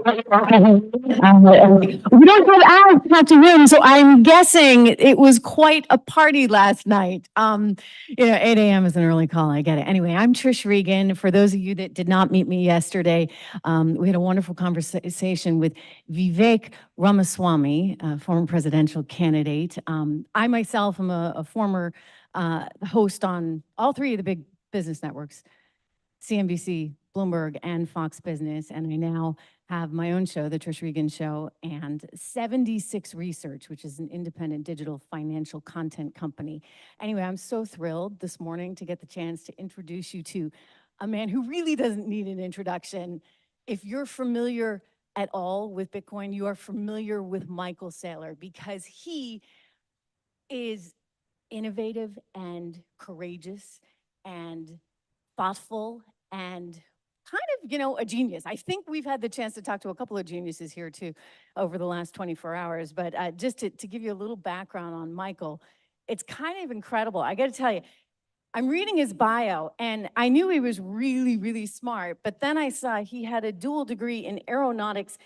We don't have ads not to win, so I'm guessing it was quite a party last night. 8 a.m. is an early call. I get it. Anyway, I'm Trish Regan. For those of you that did not meet me yesterday, we had a wonderful conversation with Vivek Ramaswamy, a former presidential candidate. I myself am a former host on all three of the big business networks, CNBC, Bloomberg, and Fox Business, and I now have my own show, The Trish Regan Show, and 76 Research, which is an independent digital financial content company. Anyway, I'm so thrilled this morning to get the chance to introduce you to a man who really doesn't need an introduction. If you're familiar at all with Bitcoin, you are familiar with Michael Saylor, because he is innovative and courageous and thoughtful and kind of, a genius. I think we've had the chance to talk to a couple of geniuses here too over the last 24 hours, but just to give you a little background on Michael, it's kind of incredible. I got to tell you, I'm reading his bio and I knew he was really, really smart, but then I saw he had a dual degree in aeronautics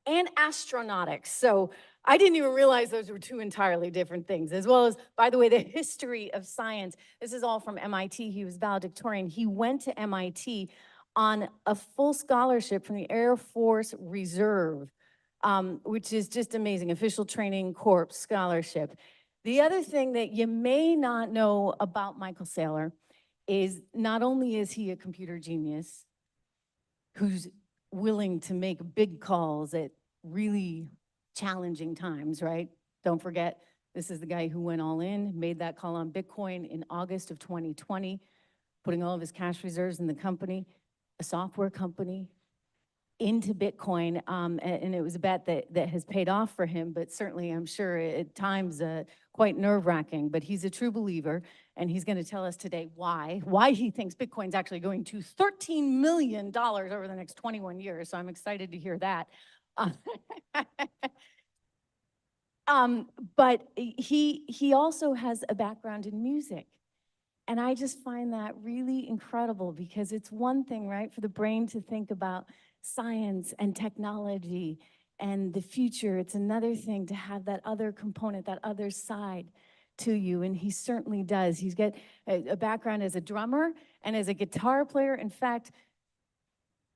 and astronautics. So I didn't even realize those were two entirely different things, as well as, by the way, the history of science. This is all from MIT. He was valedictorian. He went to MIT on a full scholarship from the Air Force Reserve, which is just amazing, official training corps scholarship. The other thing that you may not know about Michael Saylor is not only is he a computer genius who's willing to make big calls at really challenging times, right? Don't forget, this is the guy who went all in, made that call on Bitcoin in August of 2020, putting all of his cash reserves in the company, a software company, into Bitcoin, and it was a bet that has paid off for him, but certainly I'm sure at times quite nerve-wracking, but he's a true believer, and he's gonna tell us today why he thinks Bitcoin's actually going to $13 million over the next 21 years, so I'm excited to hear that. But he also has a background in music. And I just find that really incredible, because it's one thing, right, for the brain to think about science and technology and the future. It's another thing to have that other component, that other side to you, and he certainly does. He's got a background as a drummer and as a guitar player. In fact,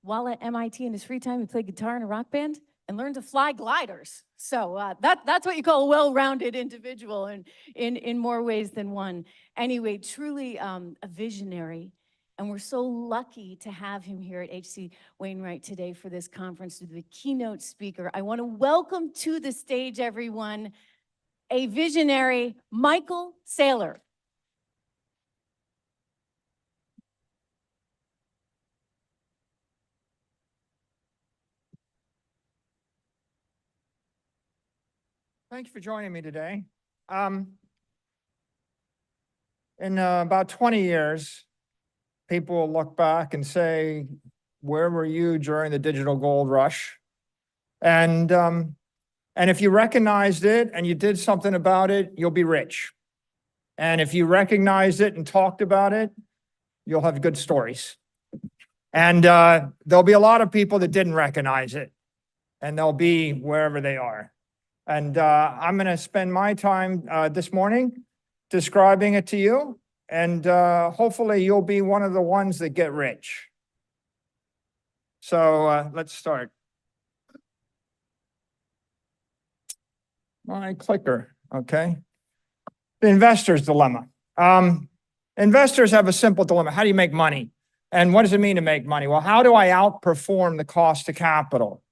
while at MIT in his free time, he played guitar in a rock band and learned to fly gliders. So that's what you call a well-rounded individual, and in more ways than one. Anyway, truly a visionary, and we're so lucky to have him here at HC Wainwright today for this conference, the keynote speaker. I want to welcome to the stage, everyone, a visionary, Michael Saylor. Thank you for joining me today. In about 20 years, people will look back and say, where were you during the digital gold rush? And if you recognized it and you did something about it, you'll be rich. And if you recognized it and talked about it, you'll have good stories. And there'll be a lot of people that didn't recognize it, and they'll be wherever they are. And I'm going to spend my time this morning describing it to you, and hopefully you'll be one of the ones that get rich. So let's start. My clicker, okay. The investor's dilemma. Investors have a simple dilemma. How do you make money? And what does it mean to make money? Well, how do I outperform the cost of capital?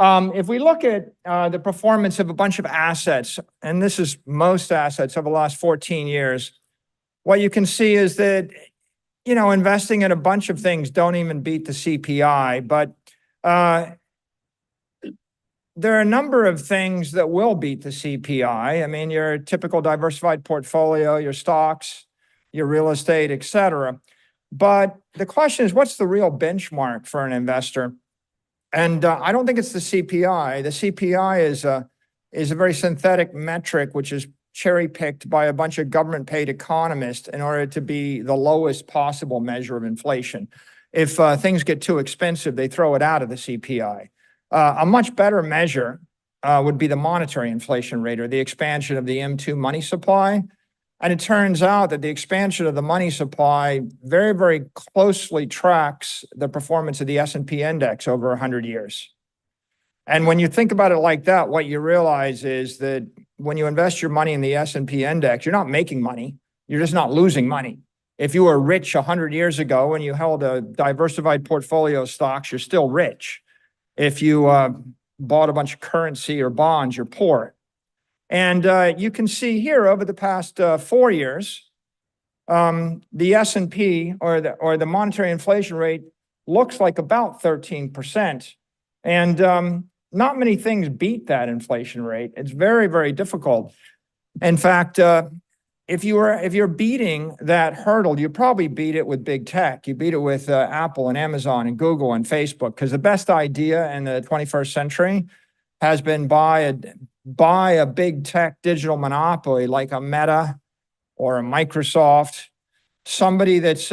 If we look at the performance of a bunch of assets, and this is most assets over the last 14 years, what you can see is that, investing in a bunch of things don't even beat the CPI, but there are a number of things that will beat the CPI. I mean, your typical diversified portfolio, your stocks, your real estate, et cetera. But the question is, what's the real benchmark for an investor? And I don't think it's the CPI. The CPI is a very synthetic metric, which is cherry-picked by a bunch of government-paid economists in order to be the lowest possible measure of inflation. If things get too expensive, they throw it out of the CPI. A much better measure would be the monetary inflation rate, or the expansion of the M2 money supply. And it turns out that the expansion of the money supply very, very closely tracks the performance of the S&P index over 100 years. And when you think about it like that, what you realize is that when you invest your money in the S&P index, you're not making money. You're just not losing money. If you were rich 100 years ago and you held a diversified portfolio of stocks, you're still rich. If you bought a bunch of currency or bonds, you're poor. And you can see here over the past 4 years, the S&P or the monetary inflation rate looks like about 13%. And not many things beat that inflation rate. It's very, very difficult. In fact, if you're beating that hurdle, you probably beat it with big tech. You beat it with Apple and Amazon and Google and Facebook, because the best idea in the 21st century has been buy a big tech digital monopoly like a Meta or a Microsoft, somebody that's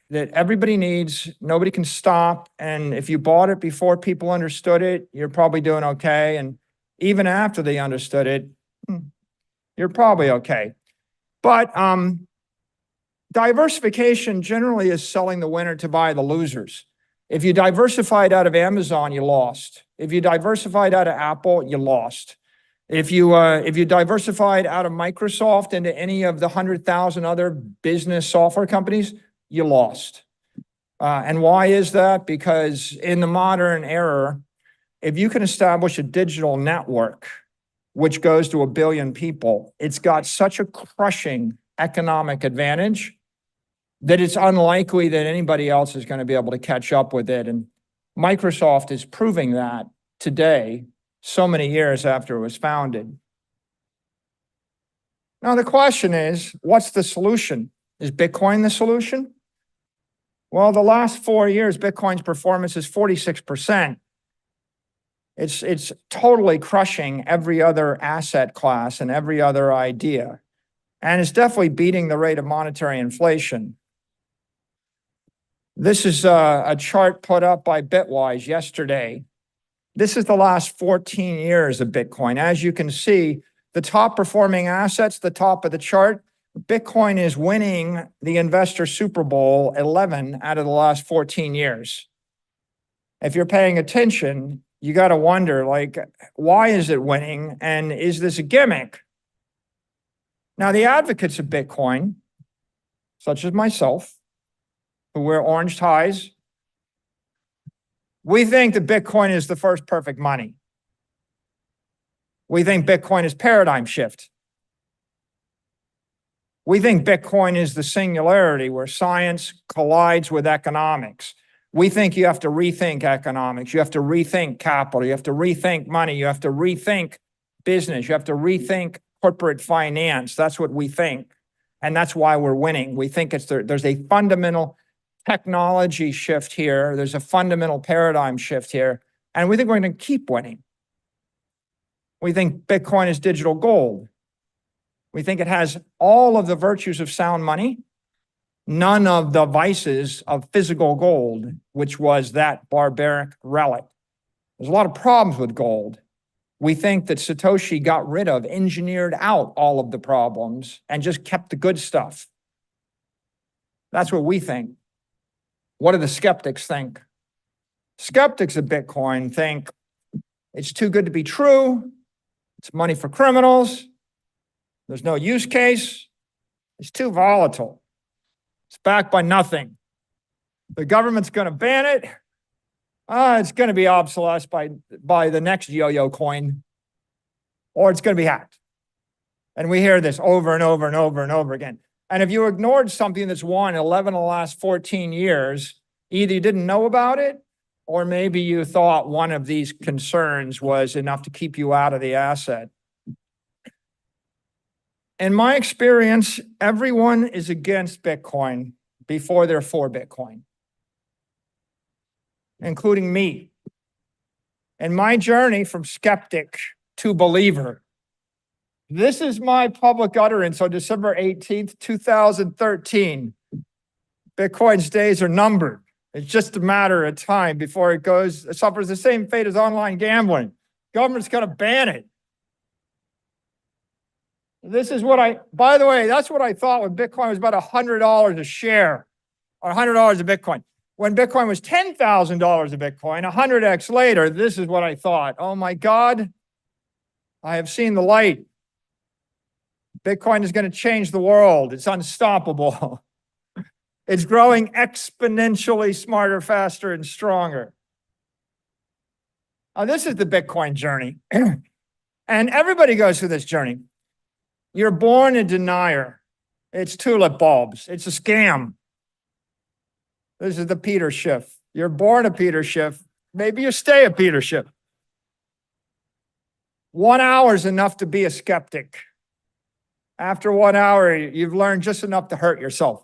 that everybody needs, nobody can stop. And if you bought it before people understood it, you're probably doing okay. And even after they understood it, you're probably okay. But diversification generally is selling the winner to buy the losers. If you diversified out of Amazon, you lost. If you diversified out of Apple, you lost. If you diversified out of Microsoft into any of the 100,000 other business software companies, you lost. And why is that? Because in the modern era, if you can establish a digital network which goes to 1 billion people, it's got such a crushing economic advantage that it's unlikely that anybody else is going to be able to catch up with it. And Microsoft is proving that today, so many years after it was founded. Now, the question is, what's the solution? Is Bitcoin the solution? Well, the last 4 years, Bitcoin's performance is 46%. It's totally crushing every other asset class and every other idea. And it's definitely beating the rate of monetary inflation. This is a chart put up by Bitwise yesterday. This is the last 14 years of Bitcoin. As you can see, the top performing assets, the top of the chart, Bitcoin is winning the investor Super Bowl 11 out of the last 14 years. If you're paying attention, you got to wonder, like, why is it winning? And is this a gimmick? Now, the advocates of Bitcoin, such as myself, who wear orange ties, we think that Bitcoin is the first perfect money. We think Bitcoin is paradigm shift. We think Bitcoin is the singularity where science collides with economics. We think you have to rethink economics. You have to rethink capital. You have to rethink money. You have to rethink business. You have to rethink corporate finance. That's what we think. And that's why we're winning. We think there's a fundamental technology shift here. There's a fundamental paradigm shift here. And we think we're going to keep winning. We think Bitcoin is digital gold. We think it has all of the virtues of sound money, none of the vices of physical gold, which was that barbaric relic. There's a lot of problems with gold. We think that Satoshi got rid of, engineered out all of the problems and just kept the good stuff. That's what we think. What do the skeptics think? Skeptics of Bitcoin think it's too good to be true. It's money for criminals. There's no use case. It's too volatile. It's backed by nothing. The government's going to ban it. It's going to be obsolete by the next yo-yo coin, or it's going to be hacked. And we hear this over and over and over and over again. And if you ignored something that's won 11 of the last 14 years, either you didn't know about it, or maybe you thought one of these concerns was enough to keep you out of the asset. In my experience, everyone is against Bitcoin before they're for Bitcoin, including me. In my journey from skeptic to believer, this is my public utterance on December 18th, 2013. Bitcoin's days are numbered. It's just a matter of time before it suffers the same fate as online gambling. Government's going to ban it. This is by the way, that's what I thought when Bitcoin was about $100 a share, or $100 a Bitcoin. When Bitcoin was $10,000 a Bitcoin, 100x later, this is what I thought. Oh my God, I have seen the light. Bitcoin is going to change the world. It's unstoppable. It's growing exponentially smarter, faster, and stronger. Now, this is the Bitcoin journey. And everybody goes through this journey. You're born a denier. It's tulip bulbs. It's a scam. This is the Peter Schiff. You're born a Peter Schiff. Maybe you stay a Peter Schiff. 1 hour is enough to be a skeptic. After 1 hour, you've learned just enough to hurt yourself.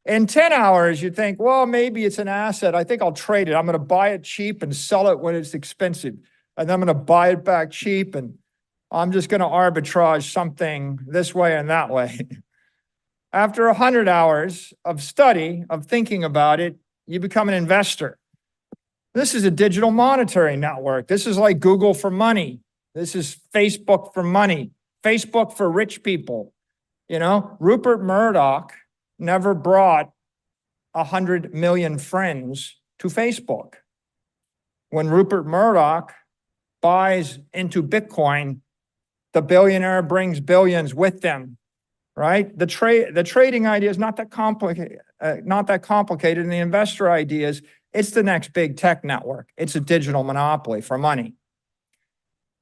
In 10 hours, you think, well, maybe it's an asset. I think I'll trade it. I'm going to buy it cheap and sell it when it's expensive. And then I'm going to buy it back cheap, and I'm just going to arbitrage something this way and that way. After 100 hours of study, of thinking about it, you become an investor. This is a digital monetary network. This is like Google for money. This is Facebook for money. Facebook for rich people. You know, Rupert Murdoch never brought 100 million friends to Facebook. When Rupert Murdoch buys into Bitcoin, the billionaire brings billions with them, right? The trading idea is not that complicated, and the investor idea is it's the next big tech network. It's a digital monopoly for money.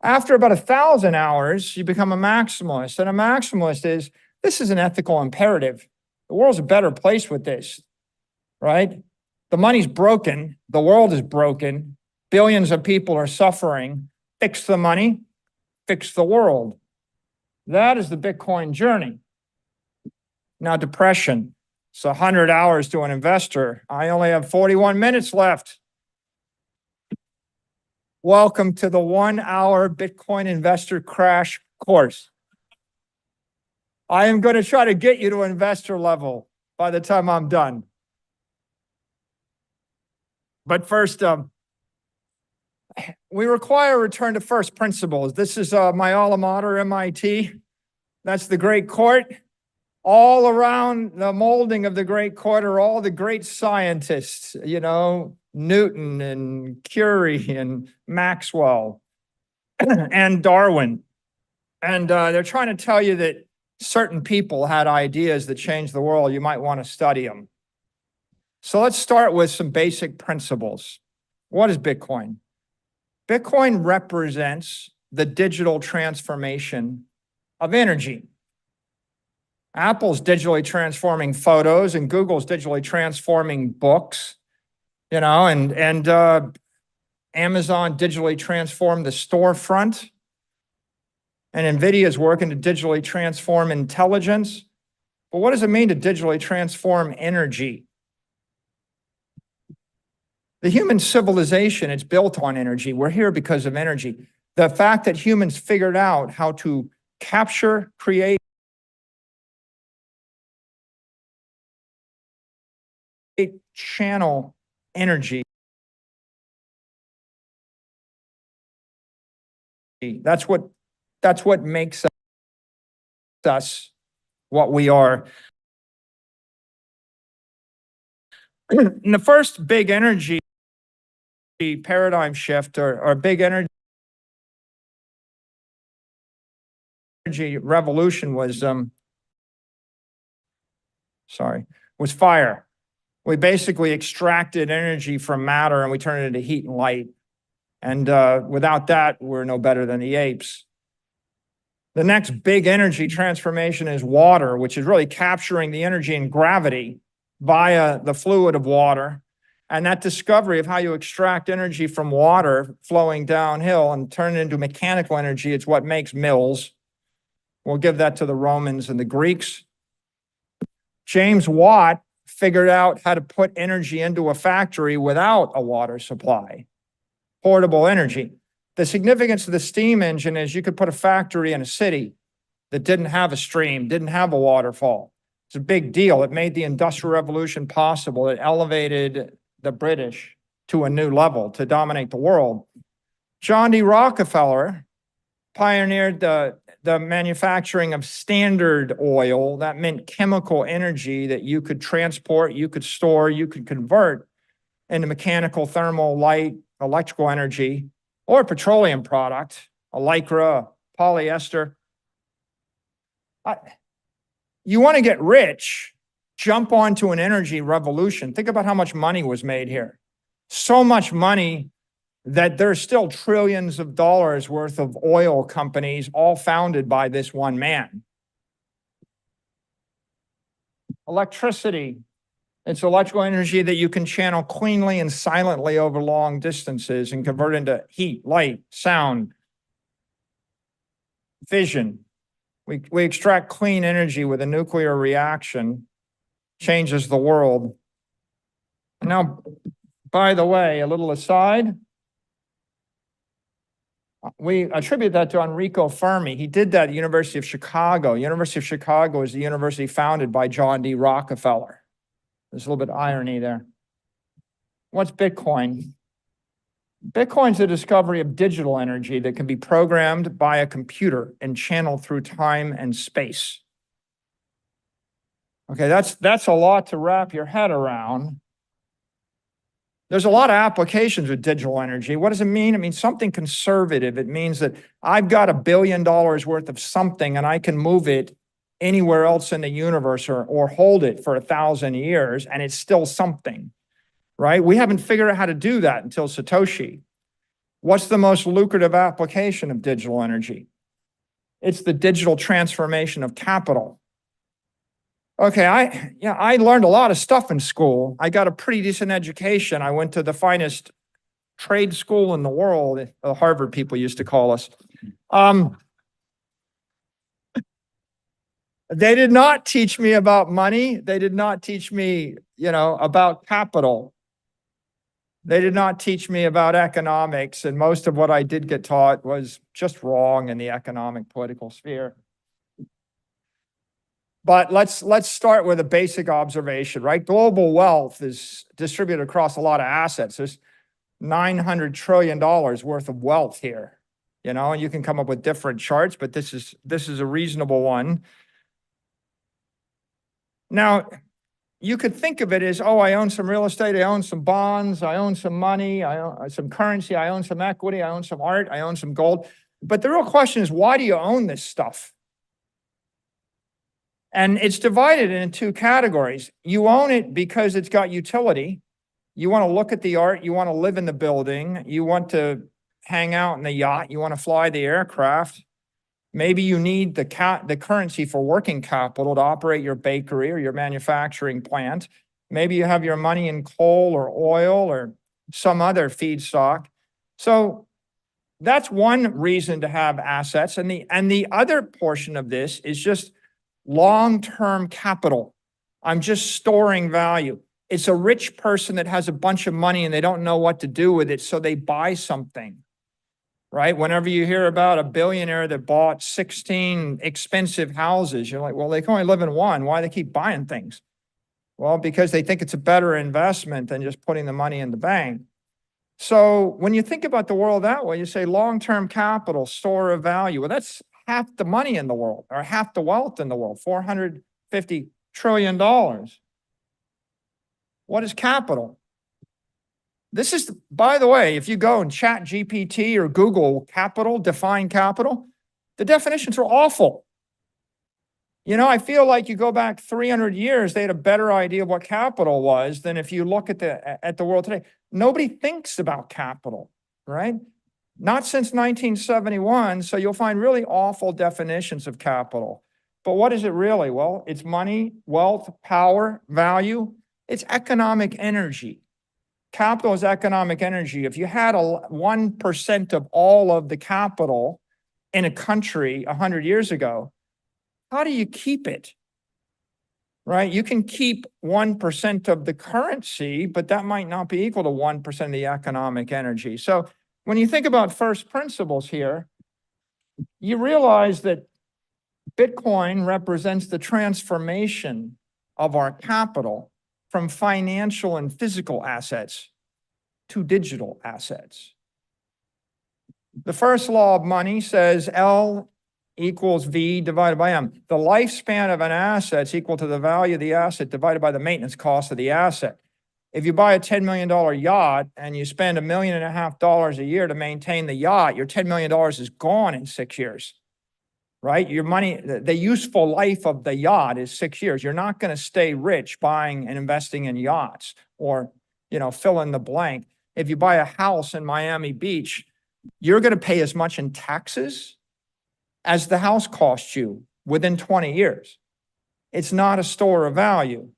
After about 1,000 hours, you become a maximalist, and a maximalist is, this is an ethical imperative. The world's a better place with this, right? The money's broken. The world is broken. Billions of people are suffering. Fix the money, fix the world. That is the Bitcoin journey. Now, depression. It's 100 hours to an investor. I only have 41 minutes left. Welcome to the 1 hour Bitcoin investor crash course. I am going to try to get you to investor level by the time I'm done. But first, we require a return to first principles. This is my alma mater, MIT. That's the Great Court. All around the molding of the Great Court are all the great scientists, you know, Newton and Curie and Maxwell and Darwin. And they're trying to tell you that certain people had ideas that changed the world. You might want to study them. So let's start with some basic principles. What is Bitcoin? Bitcoin represents the digital transformation of energy. Apple's digitally transforming photos, and Google's digitally transforming books, you know, and Amazon digitally transformed the storefront. And NVIDIA is working to digitally transform intelligence. But what does it mean to digitally transform energy? The human civilization, it's built on energy. We're here because of energy. The fact that humans figured out how to capture, create, channel energy. That's what makes us what we are. And the first big energy paradigm shift or big energy revolution was fire. We basically extracted energy from matter and we turned it into heat and light. And without that, we're no better than the apes. The next big energy transformation is water, which is really capturing the energy in gravity via the fluid of water. And that discovery of how you extract energy from water flowing downhill and turn it into mechanical energy, it's what makes mills. We'll give that to the Romans and the Greeks. James Watt figured out how to put energy into a factory without a water supply, portable energy. The significance of the steam engine is you could put a factory in a city that didn't have a stream, didn't have a waterfall. It's a big deal. It made the Industrial Revolution possible. It elevated the British to a new level to dominate the world. John D. Rockefeller pioneered the manufacturing of Standard Oil. That meant chemical energy that you could transport, you could store, you could convert into mechanical, thermal, light, electrical energy, or a petroleum product, a lycra, a polyester. You want to get rich, jump onto an energy revolution. Think about how much money was made here. So much money that there's still trillions of dollars worth of oil companies, all founded by this one man. Electricity. It's electrical energy that you can channel cleanly and silently over long distances and convert into heat, light, sound, vision. We extract clean energy with a nuclear reaction, changes the world. Now, by the way, a little aside, we attribute that to Enrico Fermi. He did that at the University of Chicago. University of Chicago is the university founded by John D. Rockefeller. There's a little bit of irony there. What's Bitcoin? Bitcoin's the discovery of digital energy that can be programmed by a computer and channeled through time and space. Okay, that's a lot to wrap your head around. There's a lot of applications with digital energy. What does it mean? It means something conservative. It means that I've got $1 billion worth of something and I can move it anywhere else in the universe or hold it for 1,000 years and it's still something, right? We haven't figured out how to do that until Satoshi. What's the most lucrative application of digital energy? It's the digital transformation of capital. Okay, I learned a lot of stuff in school. I got a pretty decent education. I went to the finest trade school in the world, the Harvard people used to call us. They did not teach me about money. They did not teach me, about capital. They did not teach me about economics, and most of what I did get taught was just wrong in the economic political sphere. But let's start with a basic observation, right? Global wealth is distributed across a lot of assets. There's $900 trillion worth of wealth here, and you can come up with different charts, but this is a reasonable one. Now, you could think of it as, I own some real estate, I own some bonds, I own some money, I own some currency, I own some equity, I own some art, I own some gold. But the real question is, why do you own this stuff? And it's divided into two categories. You own it because it's got utility. You want to look at the art, you want to live in the building, you want to hang out in the yacht, you want to fly the aircraft. Maybe you need the currency for working capital to operate your bakery or your manufacturing plant. Maybe you have your money in coal or oil or some other feedstock. So that's one reason to have assets. And the other portion of this is just long-term capital. I'm just storing value. It's a rich person that has a bunch of money and they don't know what to do with it, so they buy something. Right? Whenever you hear about a billionaire that bought 16 expensive houses, you're like, well, they can only live in one. Why do they keep buying things? Well, because they think it's a better investment than just putting the money in the bank. So when you think about the world that way, you say long-term capital, store of value. Well, that's half the money in the world, or half the wealth in the world, $450 trillion. What is capital? This is, by the way, if you go and chat GPT or Google capital, define capital, the definitions are awful. I feel like you go back 300 years, they had a better idea of what capital was than if you look at the world today. Nobody thinks about capital, right? Not since 1971, so you'll find really awful definitions of capital. But what is it really? Well, it's money, wealth, power, value. It's economic energy. Capital is economic energy. If you had 1% of all of the capital in a country 100 years ago, how do you keep it? Right? You can keep 1% of the currency, but that might not be equal to 1% of the economic energy. So when you think about first principles here, you realize that Bitcoin represents the transformation of our capital from financial and physical assets to digital assets. The first law of money says L equals V divided by M. The lifespan of an asset is equal to the value of the asset divided by the maintenance cost of the asset. If you buy a $10 million yacht and you spend $1.5 million a year to maintain the yacht, your $10 million is gone in 6 years, right? Your money, the useful life of the yacht is 6 years. You're not going to stay rich buying and investing in yachts or, fill in the blank. If you buy a house in Miami Beach, you're going to pay as much in taxes as the house cost you within 20 years. It's not a store of value.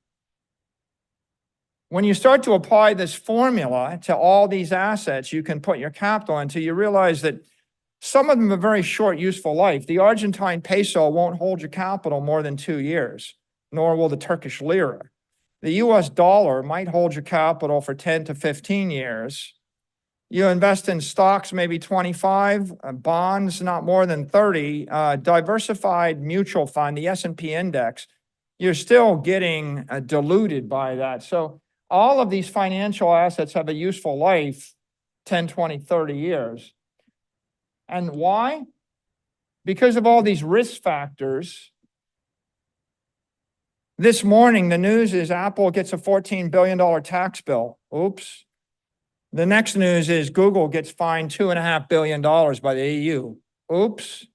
When you start to apply this formula to all these assets you can put your capital into, you realize that some of them have very short useful life. The Argentine peso won't hold your capital more than 2 years, nor will the Turkish lira. The US dollar might hold your capital for 10 to 15 years. You invest in stocks, maybe 25, bonds, not more than 30, diversified mutual fund, the S&P index, you're still getting diluted by that. So all of these financial assets have a useful life, 10, 20, 30 years. And why? Because of all these risk factors. This morning, the news is Apple gets a $14 billion tax bill. Oops. The next news is Google gets fined $2.5 billion by the EU. Oops.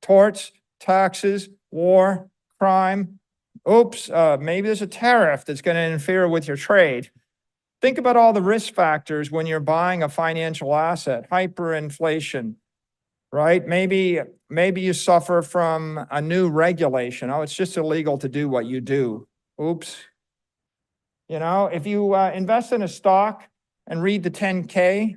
Torts, taxes, war, crime. Oops, maybe there's a tariff that's going to interfere with your trade. Think about all the risk factors when you're buying a financial asset. Hyperinflation, right? Maybe you suffer from a new regulation. Oh, it's just illegal to do what you do. Oops. If you invest in a stock and read the 10K,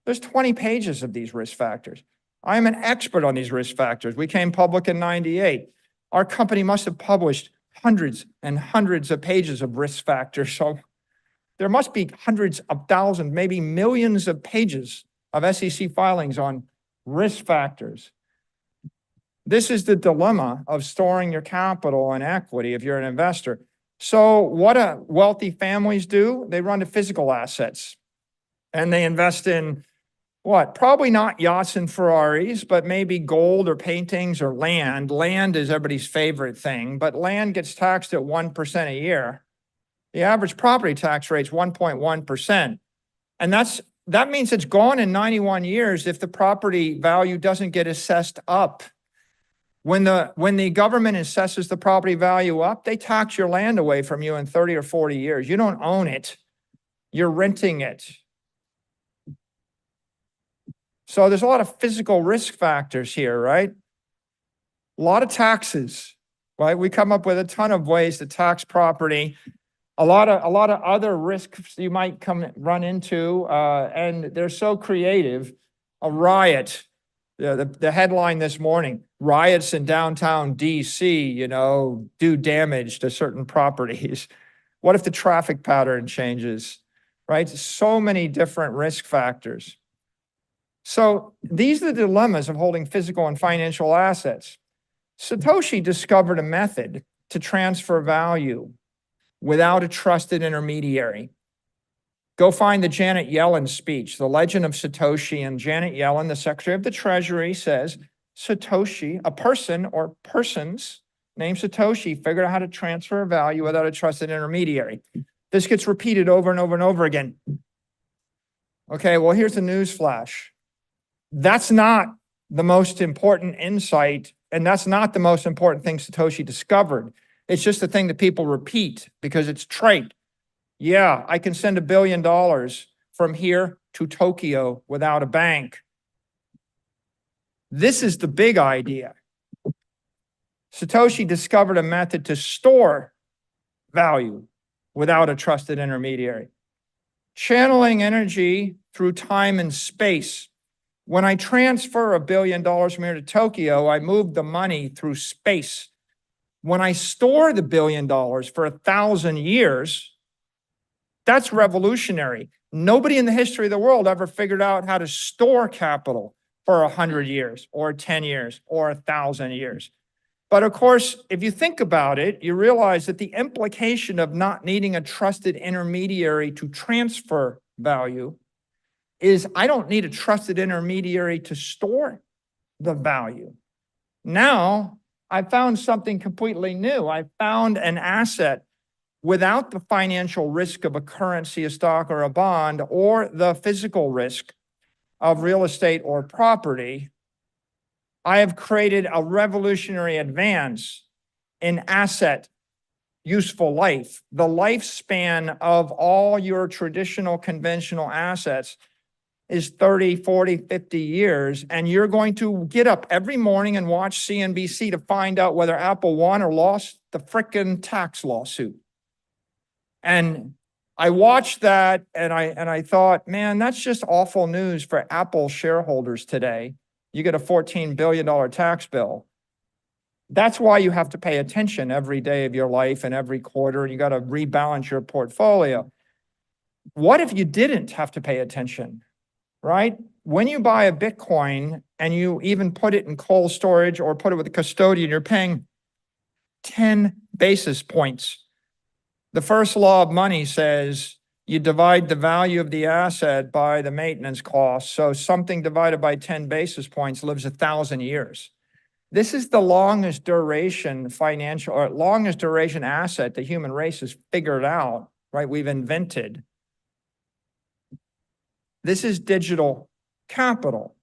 there's 20 pages of these risk factors. I'm an expert on these risk factors. We came public in '98. Our company must have published hundreds and hundreds of pages of risk factors. So there must be hundreds of thousands, maybe millions of pages of SEC filings on risk factors. This is the dilemma of storing your capital and equity if you're an investor. So what do wealthy families do? They run to physical assets and they invest in what? Probably not yachts and Ferraris, but maybe gold or paintings or land. Land is everybody's favorite thing, but land gets taxed at 1% a year. The average property tax rate is 1.1%. And that means it's gone in 91 years if the property value doesn't get assessed up. When the government assesses the property value up, they tax your land away from you in 30 or 40 years. You don't own it. You're renting it. So there's a lot of physical risk factors here, right? A lot of taxes, right? We come up with a ton of ways to tax property. A lot of other risks you might run into, and they're so creative. A riot, the headline this morning: riots in downtown DC, do damage to certain properties. What if the traffic pattern changes, right? So many different risk factors. So these are the dilemmas of holding physical and financial assets. Satoshi discovered a method to transfer value without a trusted intermediary. Go find the Janet Yellen speech, The Legend of Satoshi, and Janet Yellen, the Secretary of the Treasury, says Satoshi, a person or persons named Satoshi, figured out how to transfer value without a trusted intermediary. This gets repeated over and over and over again. Okay, well, here's the news flash. That's not the most important insight, and that's not the most important thing Satoshi discovered. It's just the thing that people repeat because it's trite. Yeah, I can send $1 billion from here to Tokyo without a bank. This is the big idea. Satoshi discovered a method to store value without a trusted intermediary. Channeling energy through time and space. When I transfer $1 billion from here to Tokyo, I move the money through space. When I store the $1 billion for 1,000 years, that's revolutionary. Nobody in the history of the world ever figured out how to store capital for 100 years or 10 years or 1,000 years. But of course, if you think about it, you realize that the implication of not needing a trusted intermediary to transfer value is I don't need a trusted intermediary to store the value. Now, I found something completely new. I found an asset without the financial risk of a currency, a stock, or a bond, or the physical risk of real estate or property. I have created a revolutionary advance in asset useful life. The lifespan of all your traditional conventional assets is 30, 40, 50 years, and you're going to get up every morning and watch CNBC to find out whether Apple won or lost the frickin' tax lawsuit. And I watched that and I thought, man, that's just awful news for Apple shareholders today. You get a $14 billion tax bill. That's why you have to pay attention every day of your life and every quarter, and you got to rebalance your portfolio. What if you didn't have to pay attention, right? When you buy a Bitcoin and you even put it in cold storage or put it with a custodian, you're paying 10 basis points. The first law of money says you divide the value of the asset by the maintenance cost. So something divided by 10 basis points lives 1,000 years. This is the longest duration financial or longest duration asset the human race has figured out, right? We've invented. This is digital capital.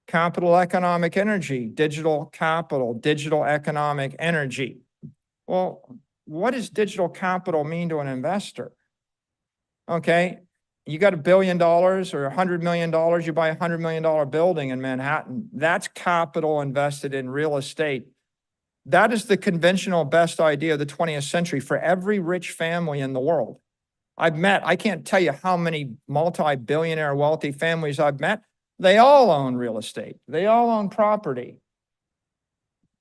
Capital economic energy, digital capital, digital economic energy. Well, what does digital capital mean to an investor? Okay, you got $1 billion or $100 million, you buy a $100 million building in Manhattan. That's capital invested in real estate. That is the conventional best idea of the 20th century for every rich family in the world. I can't tell you how many multi-billionaire wealthy families I've met. They all own real estate. They all own property.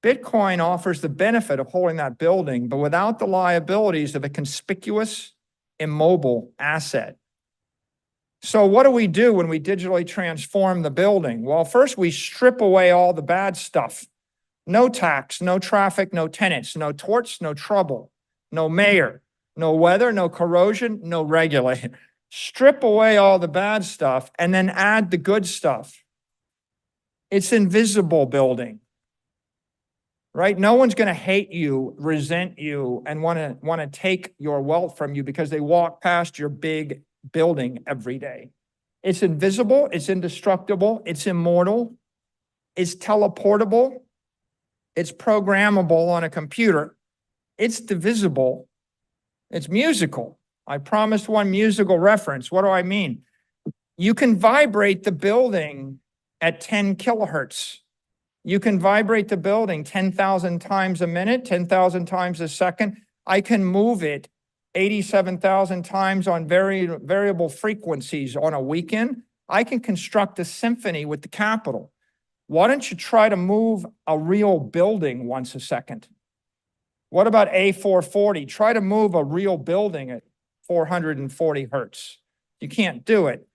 Bitcoin offers the benefit of holding that building, but without the liabilities of a conspicuous, immobile asset. So what do we do when we digitally transform the building? Well, first we strip away all the bad stuff. No tax, no traffic, no tenants, no torts, no trouble, no mayor, no weather, no corrosion, no regulation. Strip away all the bad stuff and then add the good stuff. It's invisible building, right? No one's going to hate you, resent you, and want to take your wealth from you because they walk past your big building every day. It's invisible, it's indestructible, it's immortal, it's teleportable, it's programmable on a computer, it's divisible, it's musical. I promised one musical reference. What do I mean? You can vibrate the building at 10 kilohertz. You can vibrate the building 10,000 times a minute, 10,000 times a second. I can move it 87,000 times on variable frequencies on a weekend. I can construct a symphony with the capital. Why don't you try to move a real building once a second? What about A440? Try to move a real building at 440 hertz. You can't do it.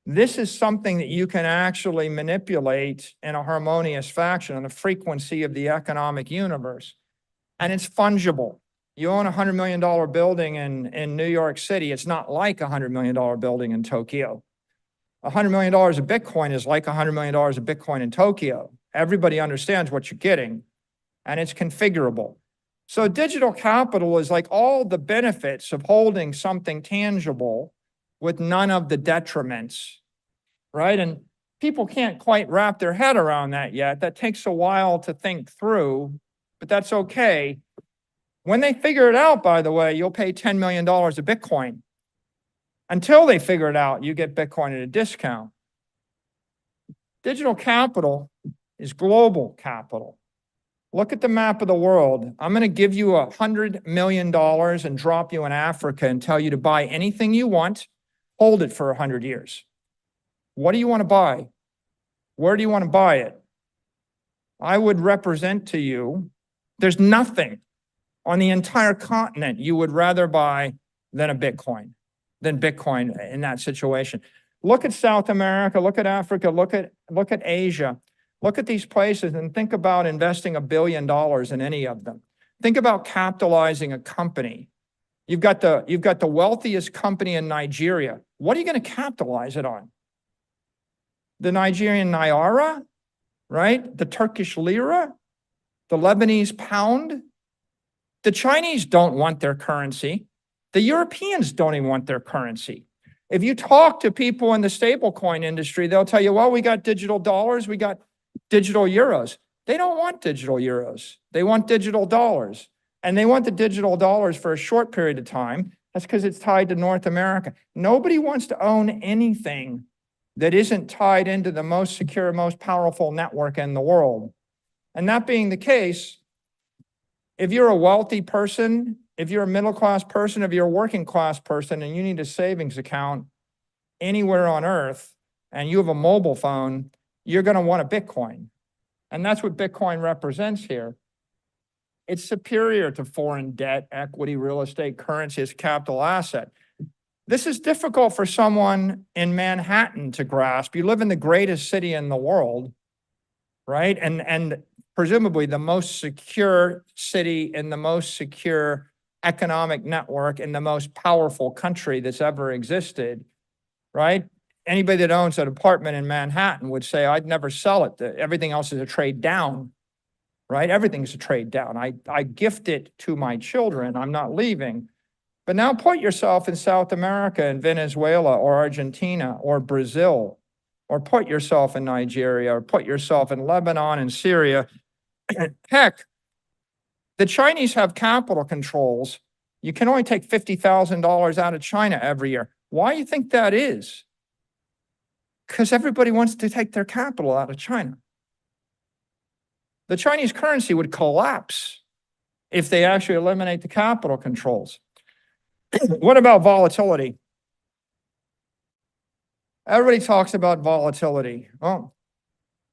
This is something that you can actually manipulate in a harmonious fashion on the frequency of the economic universe. And it's fungible. You own a $100 million building in New York City. It's not like a $100 million building in Tokyo. $100 million of Bitcoin is like $100 million of Bitcoin in Tokyo. Everybody understands what you're getting, and it's configurable. So digital capital is like all the benefits of holding something tangible with none of the detriments, right? And people can't quite wrap their head around that yet. That takes a while to think through, but that's okay. When they figure it out, by the way, you'll pay $10 million of Bitcoin. Until they figure it out, you get Bitcoin at a discount. Digital capital is global capital. Look at the map of the world. I'm going to give you $100 million and drop you in Africa and tell you to buy anything you want, hold it for 100 years. What do you want to buy? Where do you want to buy it? I would represent to you, there's nothing on the entire continent you would rather buy than Bitcoin in that situation. Look at South America, look at Africa, look at Asia. Look at these places and think about investing $1 billion in any of them. Think about capitalizing a company. You've got the wealthiest company in Nigeria. What are you going to capitalize it on? The Nigerian naira, right? The Turkish lira, the Lebanese pound. The Chinese don't want their currency. The Europeans don't even want their currency. If you talk to people in the stablecoin industry, they'll tell you, well, we got digital dollars, we got digital euros. They don't want digital euros. They want digital dollars. And they want the digital dollars for a short period of time. That's because it's tied to North America. Nobody wants to own anything that isn't tied into the most secure, most powerful network in the world. And that being the case, if you're a wealthy person, if you're a middle-class person, if you're a working-class person, and you need a savings account anywhere on earth, and you have a mobile phone, you're going to want a Bitcoin. And that's what Bitcoin represents here. It's superior to foreign debt, equity, real estate, currency as capital asset. This is difficult for someone in Manhattan to grasp. You live in the greatest city in the world, right? And presumably the most secure city in the most secure economic network in the most powerful country that's ever existed, right? Anybody that owns an apartment in Manhattan would say, I'd never sell it. Everything else is a trade down, right? Everything's a trade down. I gift it to my children. I'm not leaving. But now put yourself in South America, in Venezuela or Argentina or Brazil, or put yourself in Nigeria, or put yourself in Lebanon and Syria. Heck, the Chinese have capital controls. You can only take $50,000 out of China every year. Why do you think that is? Because everybody wants to take their capital out of China. The Chinese currency would collapse if they actually eliminate the capital controls. What about volatility? Everybody talks about volatility. Oh,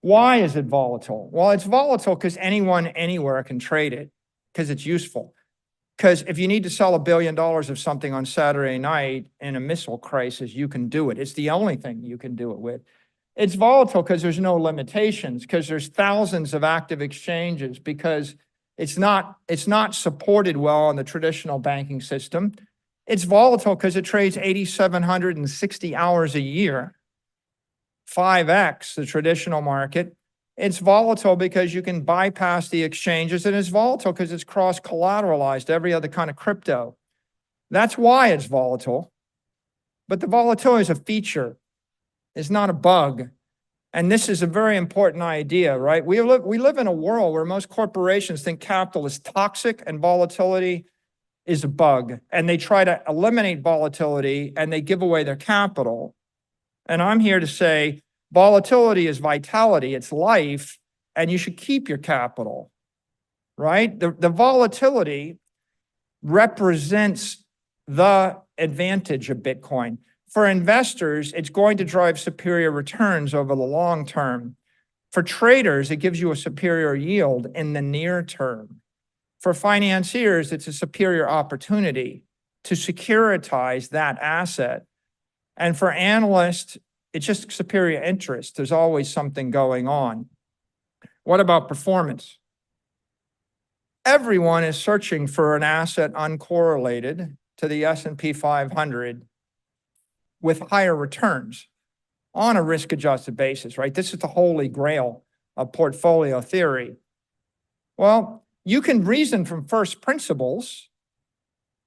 why is it volatile? Well, it's volatile because anyone, anywhere can trade it, because it's useful. Because if you need to sell $1 billion of something on Saturday night in a missile crisis, you can do it. It's the only thing you can do it with. It's volatile because there's no limitations, because there's thousands of active exchanges, because it's not supported well in the traditional banking system. It's volatile because it trades 8,760 hours a year, 5x the traditional market. It's volatile because you can bypass the exchanges, and it's volatile because it's cross-collateralized every other kind of crypto. That's why it's volatile. But the volatility is a feature. It's not a bug. And this is a very important idea, right? We live in a world where most corporations think capital is toxic and volatility is a bug. And they try to eliminate volatility and they give away their capital. And I'm here to say volatility is vitality, it's life, and you should keep your capital, right? The volatility represents the advantage of Bitcoin. For investors, it's going to drive superior returns over the long term. For traders, it gives you a superior yield in the near term. For financiers, it's a superior opportunity to securitize that asset. And for analysts, it's just superior interest. There's always something going on. What about performance? Everyone is searching for an asset uncorrelated to the S&P 500 with higher returns on a risk-adjusted basis, right? This is the holy grail of portfolio theory. Well, you can reason from first principles.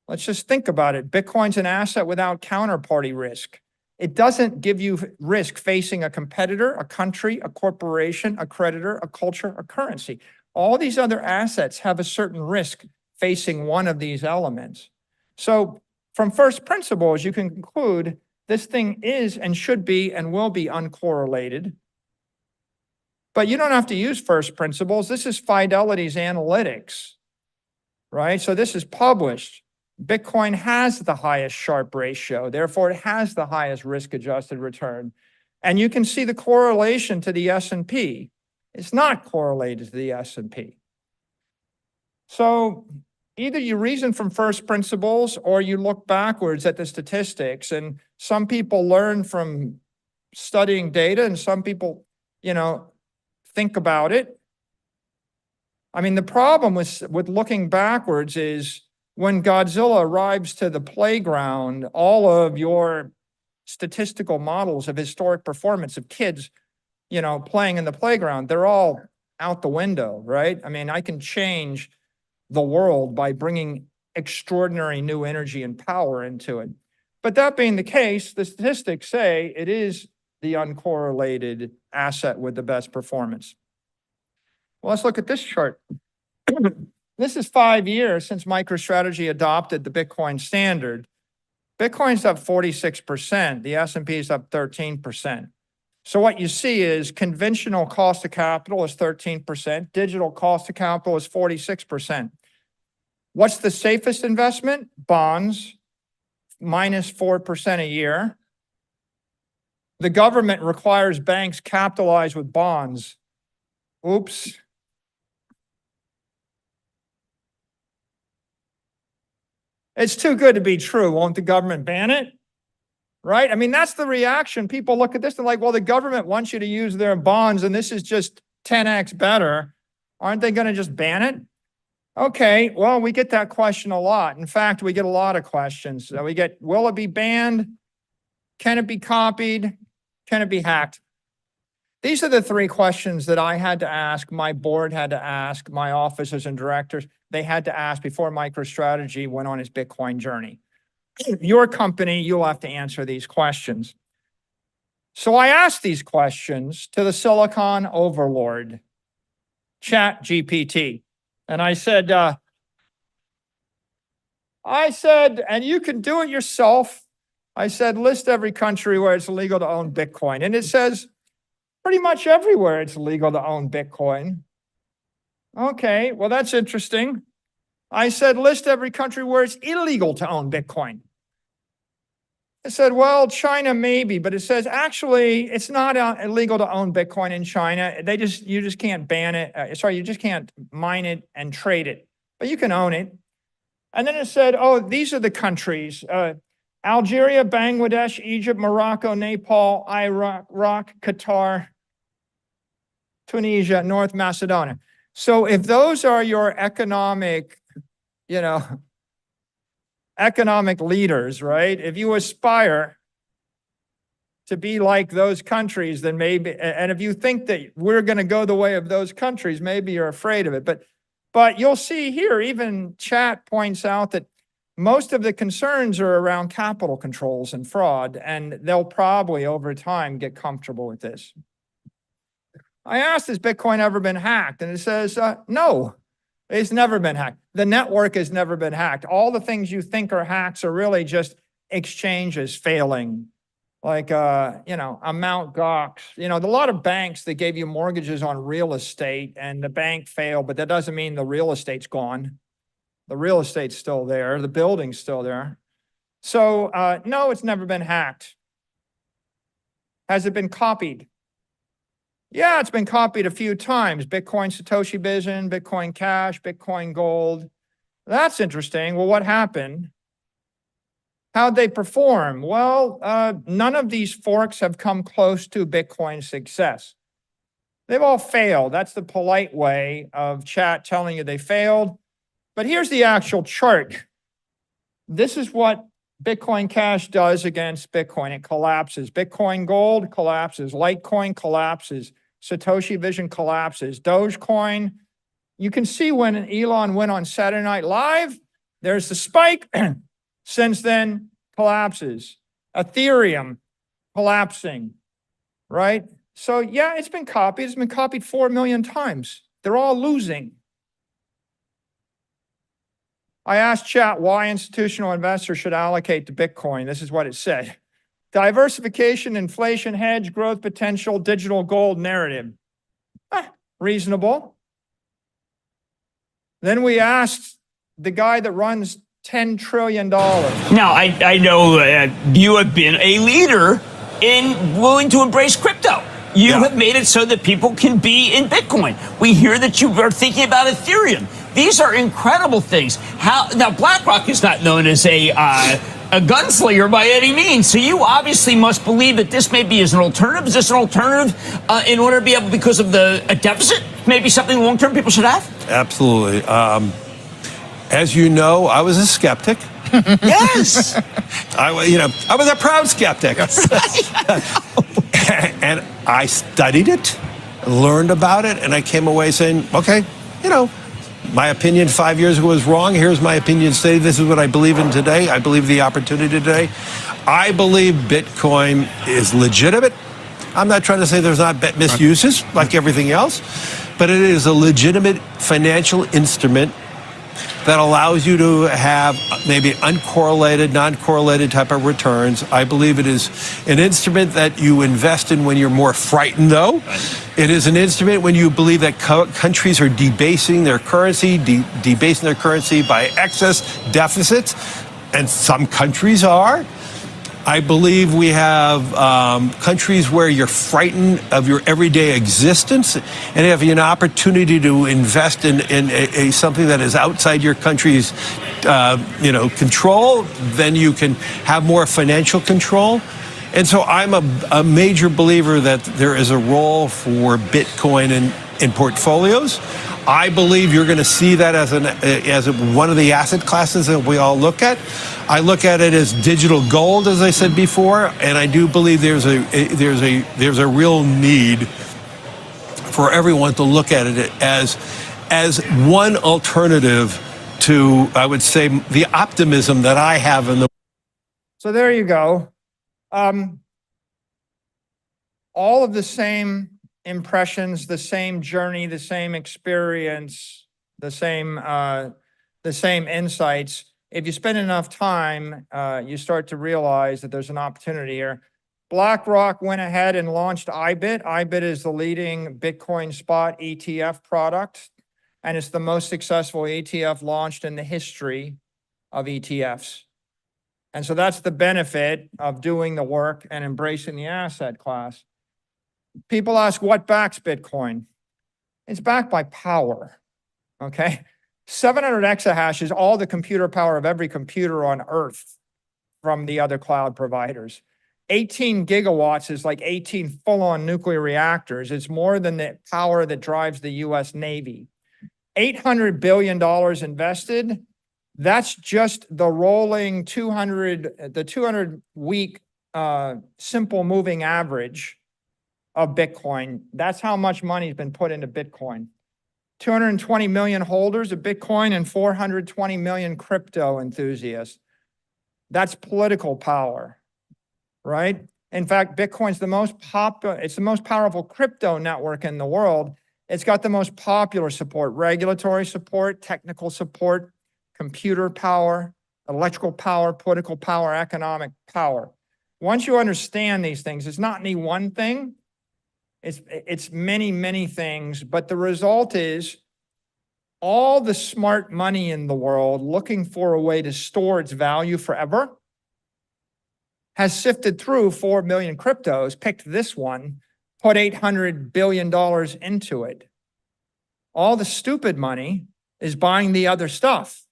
Let's just think about it. Bitcoin's an asset without counterparty risk. It doesn't give you risk facing a competitor, a country, a corporation, a creditor, a culture, a currency. All these other assets have a certain risk facing one of these elements. So from first principles, you can conclude this thing is and should be and will be uncorrelated. But you don't have to use first principles. This is Fidelity's analytics, right? So this is published. Bitcoin has the highest Sharpe ratio. Therefore, it has the highest risk-adjusted return. And you can see the correlation to the S&P. It's not correlated to the S&P. So either you reason from first principles or you look backwards at the statistics. And some people learn from studying data and some people, think about it. I mean, the problem with looking backwards is when Godzilla arrives to the playground, all of your statistical models of historic performance of kids, playing in the playground, they're all out the window, right? I mean, I can change the world by bringing extraordinary new energy and power into it. But that being the case, the statistics say it is the uncorrelated asset with the best performance. Well, let's look at this chart. This is 5 years since MicroStrategy adopted the Bitcoin standard. Bitcoin's up 46%. The S&P is up 13%. So what you see is conventional cost of capital is 13%. Digital cost of capital is 46%. What's the safest investment? Bonds, minus 4% a year. The government requires banks capitalize with bonds. Oops. It's too good to be true. Won't the government ban it? Right? I mean, that's the reaction. People look at this and like, well, the government wants you to use their bonds and this is just 10x better. Aren't they going to just ban it? Okay, well, we get that question a lot. In fact, we get a lot of questions. We get, will it be banned? Can it be copied? Can it be hacked? These are the three questions that I had to ask, my board had to ask, my officers and directors, they had to ask before MicroStrategy went on its Bitcoin journey. Your company, you'll have to answer these questions. So I asked these questions to the Silicon overlord, ChatGPT. And I said, and you can do it yourself. I said, list every country where it's illegal to own Bitcoin. And it says, pretty much everywhere it's legal to own Bitcoin. Okay, well, that's interesting. I said, list every country where it's illegal to own Bitcoin. I said, well, China maybe, but it says, actually, it's not illegal to own Bitcoin in China. You just can't ban it. You just can't mine it and trade it, but you can own it. And then it said, oh, these are the countries, Algeria, Bangladesh, Egypt, Morocco, Nepal, Iraq, Qatar, Tunisia, North Macedonia. So if those are your economic leaders, right? If you aspire to be like those countries, then maybe, and if you think that we're going to go the way of those countries, maybe you're afraid of it. But you'll see here, even chat points out that most of the concerns are around capital controls and fraud, and they'll probably over time get comfortable with this. I asked, has Bitcoin ever been hacked? And it says, no, it's never been hacked. The network has never been hacked. All the things you think are hacks are really just exchanges failing. Like, Mt. Gox, a lot of banks that gave you mortgages on real estate and the bank failed, but that doesn't mean the real estate's gone. The real estate's still there. The building's still there. So, no, it's never been hacked. Has it been copied? Yeah, it's been copied a few times. Bitcoin Satoshi Vision, Bitcoin Cash, Bitcoin Gold. That's interesting. Well, what happened? How'd they perform? Well, none of these forks have come close to Bitcoin's success. They've all failed. That's the polite way of chat telling you they failed. But here's the actual chart. This is what Bitcoin Cash does against Bitcoin. It collapses. Bitcoin Gold collapses. Litecoin collapses. Satoshi Vision collapses. Dogecoin, you can see when Elon went on Saturday Night Live, there's the spike. Since then, collapses. Ethereum collapsing, right? So yeah, it's been copied. It's been copied 4 million times. They're all losing. I asked chat why institutional investors should allocate to Bitcoin. This is what it said. Diversification, inflation hedge, growth potential, digital gold narrative. Reasonable. Then we asked the guy that runs $10 trillion. Now, I know you have been a leader in willing to embrace crypto. You have made it so that people can be in Bitcoin. We hear that you are thinking about Ethereum. These are incredible things. Now, BlackRock is not known as a a gunslinger by any means. So you obviously must believe that this maybe is an alternative. Is this an alternative in order to be able, because of a deficit, maybe something long-term people should have? Absolutely. As you know, I was a skeptic. Yes. I was a proud skeptic. And I studied it, learned about it, and I came away saying, okay, my opinion 5 years ago was wrong. Here's my opinion today. This is what I believe in today. I believe the opportunity today. I believe Bitcoin is legitimate. I'm not trying to say there's not misuses like everything else, but it is a legitimate financial instrument that allows you to have maybe uncorrelated, non-correlated type of returns. I believe it is an instrument that you invest in when you're more frightened, though. It is an instrument when you believe that countries are debasing their currency, debasing their currency by excess deficits, and some countries are. I believe we have countries where you're frightened of your everyday existence, and if you have an opportunity to invest in something that is outside your country's control, then you can have more financial control. And so I'm a major believer that there is a role for Bitcoin in portfolios. I believe you're going to see that as one of the asset classes that we all look at. I look at it as digital gold, as I said before, and I do believe there's a real need for everyone to look at it as one alternative to, I would say, the optimism that I have in the. So there you go. All of the same impressions, the same journey, the same experience, the same insights. If you spend enough time, you start to realize that there's an opportunity here. BlackRock went ahead and launched IBIT. IBIT is the leading Bitcoin spot ETF product, and it's the most successful ETF launched in the history of ETFs. And so that's the benefit of doing the work and embracing the asset class. People ask, what backs Bitcoin? It's backed by power, okay? 700 exahash is all the computer power of every computer on Earth from the other cloud providers. 18 gigawatts is like 18 full-on nuclear reactors. It's more than the power that drives the US Navy. $800 billion invested. That's just the rolling 200-week simple moving average of Bitcoin. That's how much money has been put into Bitcoin. 220 million holders of Bitcoin and 420 million crypto enthusiasts. That's political power, right? In fact, Bitcoin's the most popular, it's the most powerful crypto network in the world. It's got the most popular support, regulatory support, technical support, computer power, electrical power, political power, economic power. Once you understand these things, it's not any one thing. It's many, many things, but the result is all the smart money in the world looking for a way to store its value forever has sifted through 4 million cryptos, picked this one, put $800 billion into it. All the stupid money is buying the other stuff.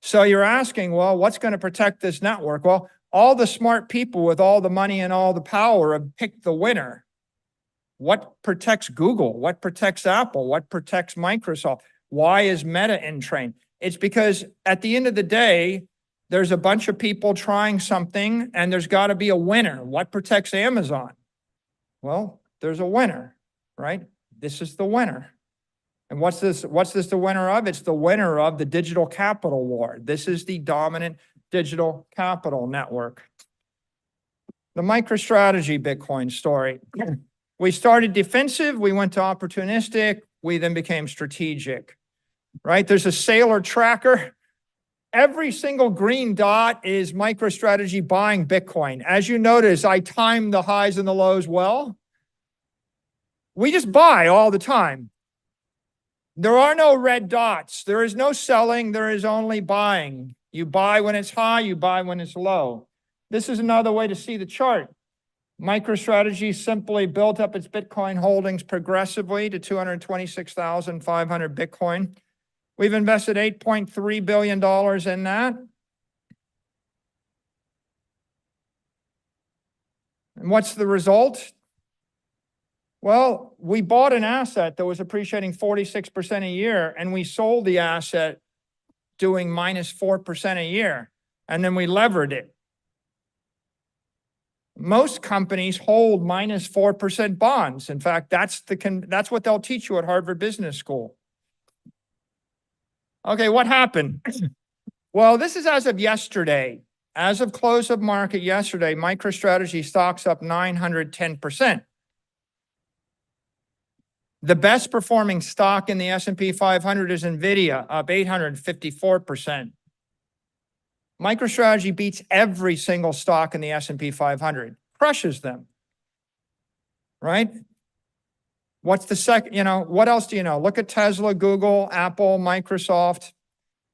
So you're asking, well, what's going to protect this network? Well, all the smart people with all the money and all the power have picked the winner. What protects Google? What protects Apple? What protects Microsoft? Why is Meta in train? It's because at the end of the day, there's a bunch of people trying something and there's got to be a winner. What protects Amazon? Well, there's a winner, right? This is the winner. And what's this the winner of? It's the winner of the digital capital war. This is the dominant digital capital network. The MicroStrategy Bitcoin story. We started defensive, we went to opportunistic, we then became strategic, right? There's a SAYLOR tracker. Every single green dot is MicroStrategy buying Bitcoin. As you notice, I time the highs and the lows well. We just buy all the time. There are no red dots. There is no selling, there is only buying. You buy when it's high, you buy when it's low. This is another way to see the chart. MicroStrategy simply built up its Bitcoin holdings progressively to 226,500 Bitcoin. We've invested $8.3 billion in that. And what's the result? Well, we bought an asset that was appreciating 46% a year, and we sold the asset doing minus 4% a year, and then we levered it. Most companies hold minus 4% bonds. In fact, that's what they'll teach you at Harvard Business School. Okay, what happened? Well, this is as of yesterday. As of close of market yesterday, MicroStrategy stock's up 910%. The best performing stock in the S&P 500 is NVIDIA, up 854%. MicroStrategy beats every single stock in the S&P 500, crushes them, right? What's the second, what else do you know? Look at Tesla, Google, Apple, Microsoft.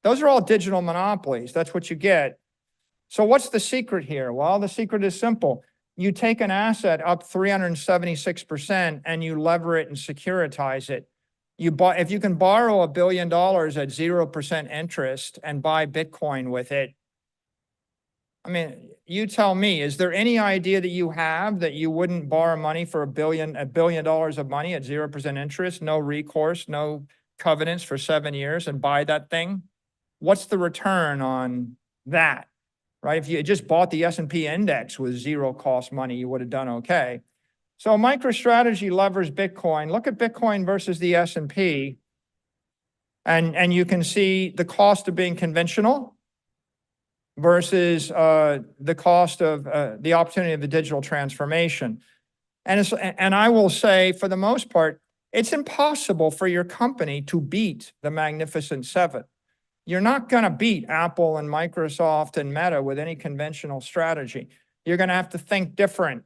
Those are all digital monopolies. That's what you get. So what's the secret here? Well, the secret is simple. You take an asset up 376% and you lever it and securitize it. If you can borrow $1 billion at 0% interest and buy Bitcoin with it, I mean, you tell me, is there any idea that you have that you wouldn't borrow money for $1 billion of money at 0% interest, no recourse, no covenants for 7 years and buy that thing? What's the return on that, right? If you just bought the S&P index with zero cost money, you would have done okay. So MicroStrategy levers Bitcoin. Look at Bitcoin versus the S&P, and you can see the cost of being conventional versus the cost of the opportunity of the digital transformation. And I will say, for the most part, it's impossible for your company to beat the Magnificent Seven. You're not going to beat Apple and Microsoft and Meta with any conventional strategy. You're going to have to think different.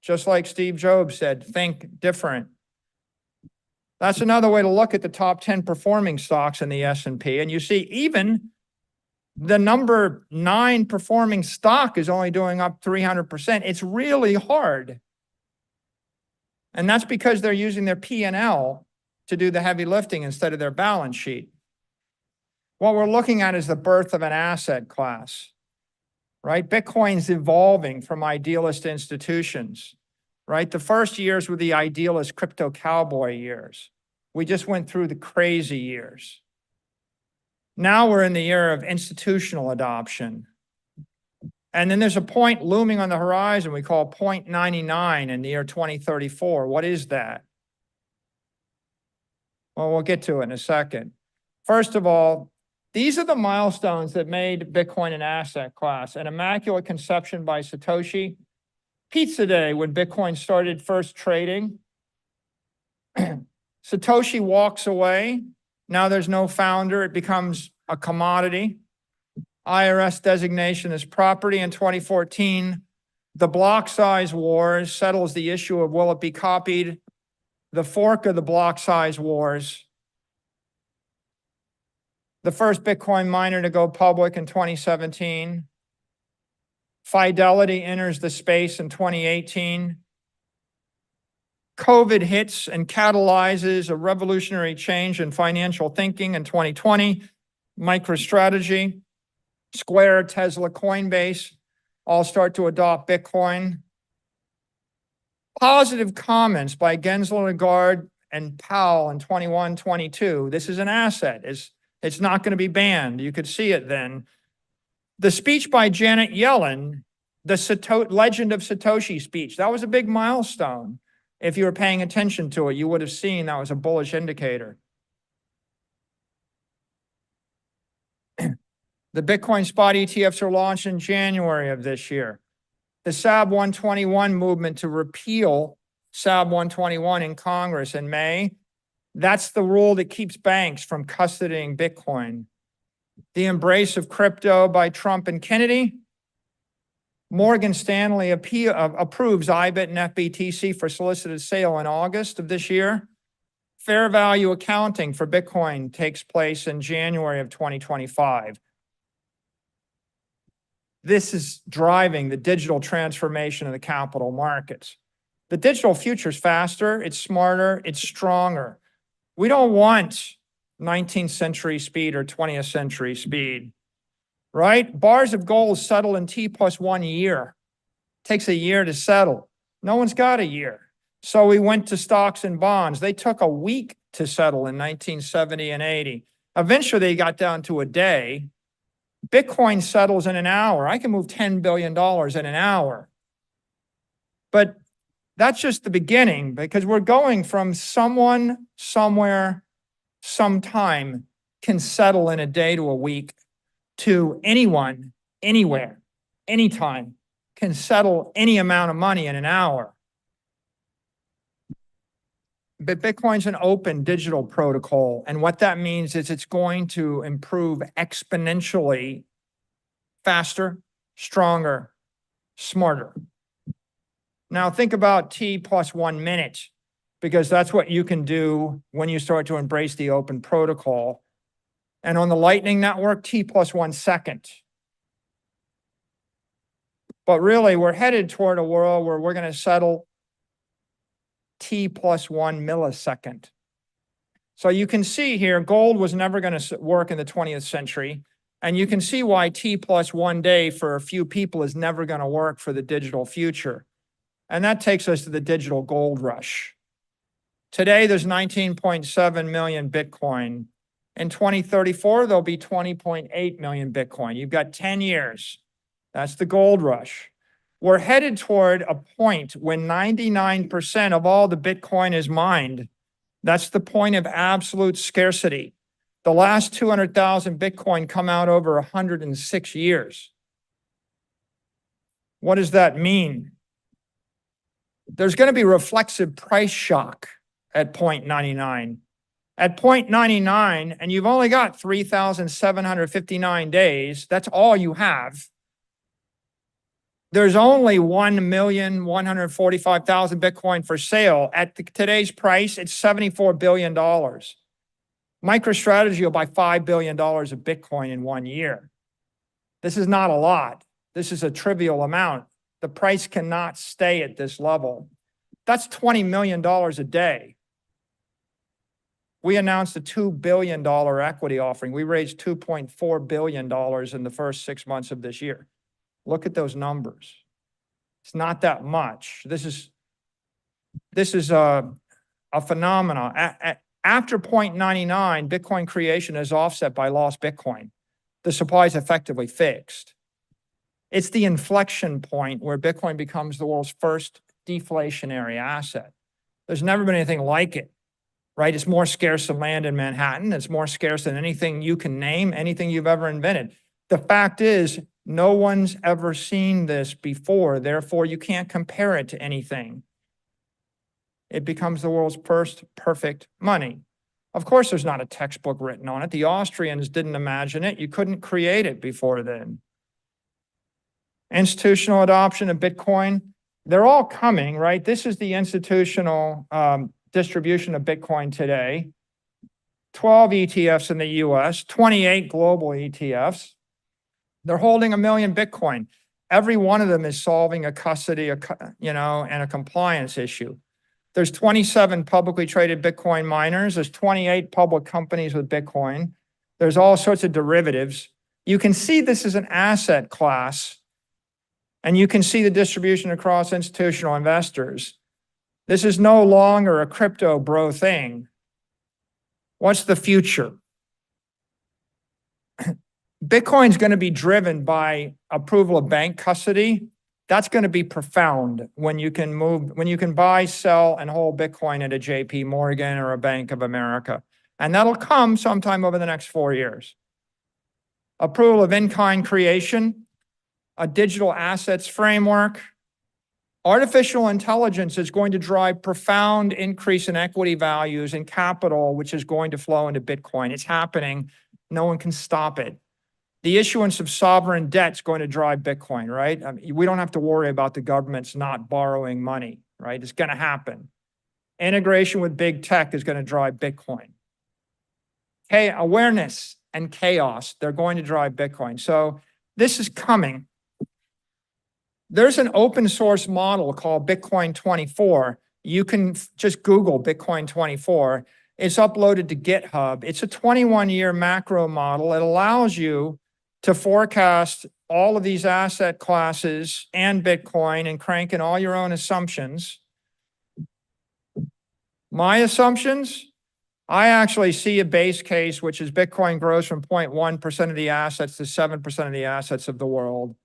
Just like Steve Jobs said, think different. That's another way to look at the top 10 performing stocks in the S&P. And you see even the number 9 performing stock is only doing up 300%. It's really hard. And that's because they're using their P&L to do the heavy lifting instead of their balance sheet. What we're looking at is the birth of an asset class, right? Bitcoin's evolving from idealist institutions, right? The first years were the idealist crypto cowboy years. We just went through the crazy years. Now we're in the era of institutional adoption. And then there's a point looming on the horizon we call point 99 in the year 2034. What is that? Well, we'll get to it in a second. First of all, these are the milestones that made Bitcoin an asset class. An immaculate conception by Satoshi. Pizza Day, when Bitcoin started first trading. Satoshi walks away. Now there's no founder. It becomes a commodity. IRS designation as property in 2014. The block size wars settles the issue of will it be copied. The fork of the block size wars. The first Bitcoin miner to go public in 2017. Fidelity enters the space in 2018. COVID hits and catalyzes a revolutionary change in financial thinking in 2020. MicroStrategy, Square, Tesla, Coinbase all start to adopt Bitcoin. Positive comments by Gensler, Lagarde, and Powell in 21, 22. This is an asset. It's not going to be banned. You could see it then. The speech by Janet Yellen, the Legend of Satoshi speech, that was a big milestone. If you were paying attention to it, you would have seen that was a bullish indicator. The Bitcoin spot ETFs are launched in January of this year. The SAB 121 movement to repeal SAB 121 in Congress in May, that's the rule that keeps banks from custodying Bitcoin. The embrace of crypto by Trump and Kennedy. Morgan Stanley approves IBIT and FBTC for solicited sale in August of this year. Fair value accounting for Bitcoin takes place in January of 2025. This is driving the digital transformation of the capital markets. The digital future is faster, it's smarter, it's stronger. We don't want 19th century speed or 20th century speed, right? Bars of gold settle in T+1 year. takes a year to settle. No one's got a year. So we went to stocks and bonds. They took a week to settle in 1970 and 80. Eventually, they got down to a day. Bitcoin settles in an hour. I can move $10 billion in an hour. But that's just the beginning, because we're going from someone, somewhere, sometime can settle in a day to a week to anyone, anywhere, anytime can settle any amount of money in an hour. But Bitcoin's an open digital protocol. And what that means is it's going to improve exponentially faster, stronger, smarter. Now think about T plus 1 minute, because that's what you can do when you start to embrace the open protocol. And on the Lightning Network, T plus 1 second. But really, we're headed toward a world where we're going to settle T plus 1 millisecond. So you can see here, gold was never going to work in the 20th century. And you can see why T plus 1 day for a few people is never going to work for the digital future. And that takes us to the digital gold rush. Today, there's 19.7 million Bitcoin. In 2034, there'll be 20.8 million Bitcoin. You've got 10 years. That's the gold rush. We're headed toward a point when 99% of all the Bitcoin is mined. That's the point of absolute scarcity. The last 200,000 Bitcoin come out over 106 years. What does that mean? There's going to be reflexive price shock at 0.99. At 0.99, and you've only got 3,759 days, that's all you have. There's only 1,145,000 Bitcoin for sale. At today's price, it's $74 billion. MicroStrategy will buy $5 billion of Bitcoin in 1 year. This is not a lot. This is a trivial amount. The price cannot stay at this level. That's $20 million a day. We announced a $2 billion equity offering. We raised $2.4 billion in the first 6 months of this year. Look at those numbers. It's not that much. This is a phenomenon. After 0.99, Bitcoin creation is offset by lost Bitcoin. The supply is effectively fixed. It's the inflection point where Bitcoin becomes the world's first deflationary asset. There's never been anything like it, right? It's more scarce than land in Manhattan. It's more scarce than anything you can name, anything you've ever invented. The fact is, no one's ever seen this before. Therefore, you can't compare it to anything. It becomes the world's first perfect money. Of course, there's not a textbook written on it. The Austrians didn't imagine it. You couldn't create it before then. Institutional adoption of Bitcoin, they're all coming, right? This is the institutional distribution of Bitcoin today. 12 ETFs in the US, 28 global ETFs. They're holding 1 million Bitcoin. Every one of them is solving a custody, and a compliance issue. There's 27 publicly traded Bitcoin miners. There's 28 public companies with Bitcoin. There's all sorts of derivatives. You can see this is an asset class, and you can see the distribution across institutional investors. This is no longer a crypto bro thing. What's the future? Bitcoin's going to be driven by approval of bank custody. That's going to be profound when you can buy, sell, and hold Bitcoin at a JP Morgan or a Bank of America. And that'll come sometime over the next 4 years. Approval of in-kind creation, a digital assets framework. Artificial intelligence is going to drive profound increase in equity values and capital, which is going to flow into Bitcoin. It's happening. No one can stop it. The issuance of sovereign debt is going to drive Bitcoin, right? I mean, we don't have to worry about the government's not borrowing money, right? It's going to happen. Integration with big tech is going to drive Bitcoin. Okay, awareness and chaos, they're going to drive Bitcoin. So this is coming. There's an open source model called Bitcoin 24. You can just Google Bitcoin 24. It's uploaded to GitHub. It's a 21-year macro model. It allows you to forecast all of these asset classes and Bitcoin and crank in all your own assumptions. My assumptions, I actually see a base case, which is Bitcoin grows from 0.1% of the assets to 7% of the assets of the world.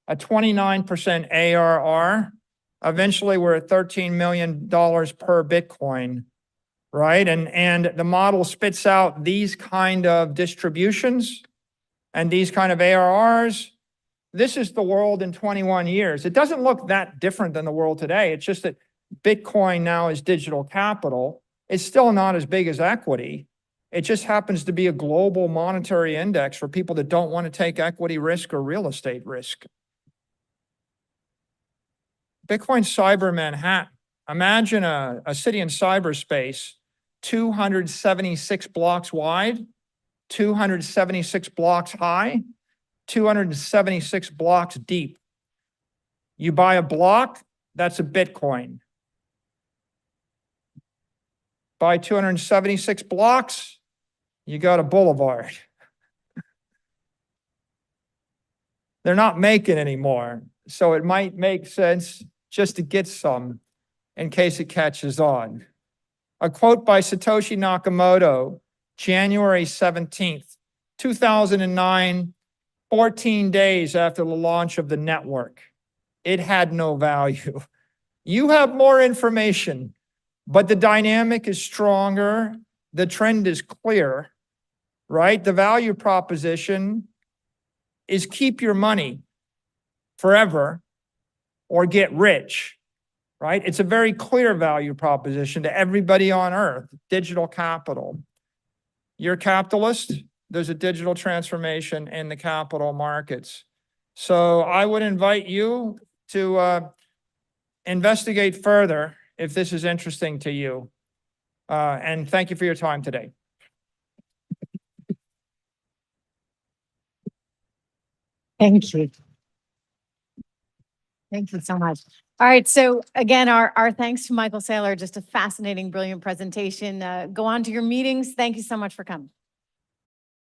A 29% ARR. Eventually, we're at $13 million per Bitcoin, right? And the model spits out these kind of distributions and these kind of ARRs. This is the world in 21 years. It doesn't look that different than the world today. It's just that Bitcoin now is digital capital. It's still not as big as equity. It just happens to be a global monetary index for people that don't want to take equity risk or real estate risk. Bitcoin Cyber Manhattan. Imagine a city in cyberspace, 276 blocks wide, 276 blocks high, 276 blocks deep. You buy a block, that's a Bitcoin. Buy 276 blocks, you got a boulevard. They're not making anymore, so it might make sense just to get some in case it catches on. A quote by Satoshi Nakamoto, January 17th, 2009, 14 days after the launch of the network. It had no value. You have more information, but the dynamic is stronger. The trend is clear, right? The value proposition is keep your money forever or get rich, right? It's a very clear value proposition to everybody on earth, digital capital. You're a capitalist, there's a digital transformation in the capital markets. So I would invite you to investigate further if this is interesting to you. And thank you for your time today. Thank you. Thank you so much. All right. So again, our thanks to Michael SAYLOR. Just a fascinating, brilliant presentation. Go on to your meetings. Thank you so much for coming.